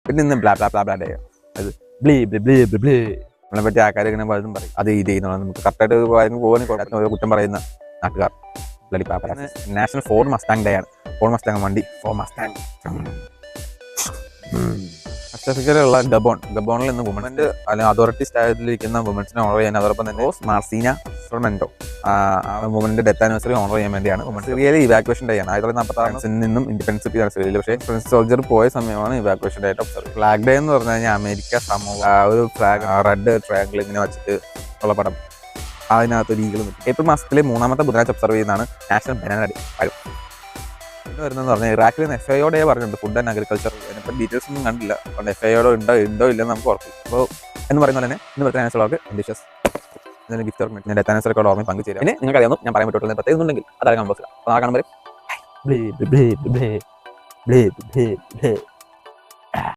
പിന്നെ ഇന്ന് blah blah blah blah day അത് ബ്ലീ ബ്ലീ ബ്ലീ ബ്ലീ ബ്ലീ നമ്മളെ പറ്റി ആൾക്കാർ ഇങ്ങനെ പലതും പറയും അത് ഇത് ചെയ്യുന്നത് നമുക്ക് കറക്റ്റായിട്ട് പോകുന്ന കുറ്റം പറയുന്ന നാട്ടുകാർ നാഷണൽ ഫോർഡ് മസ്താങ് ഡേ ആണ്. ഫോർഡ് മസ്താങ് വണ്ടി ഫോർഡ് മസ്താങ്. വെസ്റ്റഫ്രിക്കയിലുള്ള ഗബോണിൽ നിന്ന് വുമൻസ് അല്ലെങ്കിൽ അതോറിറ്റി സ്റ്റാറ്റസിലിരിക്കുന്ന വുമൻസിനെ ഓണർ ചെയ്യാൻ അതോടൊപ്പം തന്നെ മാർസീന സൊർമെന്റോ വുമന്റെ ഡെത്ത് ആനിവേഴ്സറി ഓണർ ചെയ്യാൻ വേണ്ടിയാണ്. സിറിയയിൽ ഇവാക്വേഷൻ ഡേ ആണ്. 1946 നിന്നും ഇൻഡിപെൻഡൻസ് ഡേ സിറിയയിൽ. പക്ഷേ ഫ്രഞ്ച് സോൾജർ പോയ സമയമാണ് ഇവാക്വേഷൻ ഡേ ആയിട്ട് ഒബ്സർവ്. ഫ്ലാഗ് ഡേ എന്ന് പറഞ്ഞു കഴിഞ്ഞാൽ അമേരിക്ക സമൂഹം ഒരു ഫ്ലാഗ് റെഡ് ട്രയാങ്കിൾ ഇങ്ങനെ വെച്ചിട്ട് ഉള്ള പടം അതിനകത്ത് ഒരു ഈഗിൾ നിൽക്കും. ഏപ്രിൽ മാസത്തിലെ 3ാമത്തെ ബുധനാഴ്ച ഒബ്സർവ് ചെയ്യുന്നതാണ് നാഷണൽ ബനാന ഡേ. വരുന്നതെന്ന് പറഞ്ഞാൽ ഇറാഖിൽ നിന്ന് FAO ഡേ പറഞ്ഞിട്ടുണ്ട്, ഫുഡ് ആൻഡ് അഗ്രികൾച്ചർ. അതിനിപ്പോൾ ഡീറ്റെയിൽസ് ഒന്നും കണ്ടില്ല. അതുകൊണ്ട് FAO ഉണ്ടോ ഇല്ലെന്ന് നമുക്ക് ഉറപ്പില്ല. അപ്പോൾ എന്ന് പറയുന്നത് തന്നെ ഇന്ന് വരുന്ന ആൻസറുകൾക്ക് അംബിഷ്യസ് ഗിഫ്റ്റ് ഓർമ്മ ഡെത്ത് ആൻസറൊക്കെ ഓർമ്മ പങ്കുചേരും. പിന്നെ നിങ്ങൾക്ക് അറിയാം ഞാൻ പറയാൻ പറ്റുള്ളൂ പ്രത്യേകം ഉണ്ടെങ്കിൽ അതാണ് കമ്പോസ്. അപ്പോൾ ആ കാണുമ്പോൾ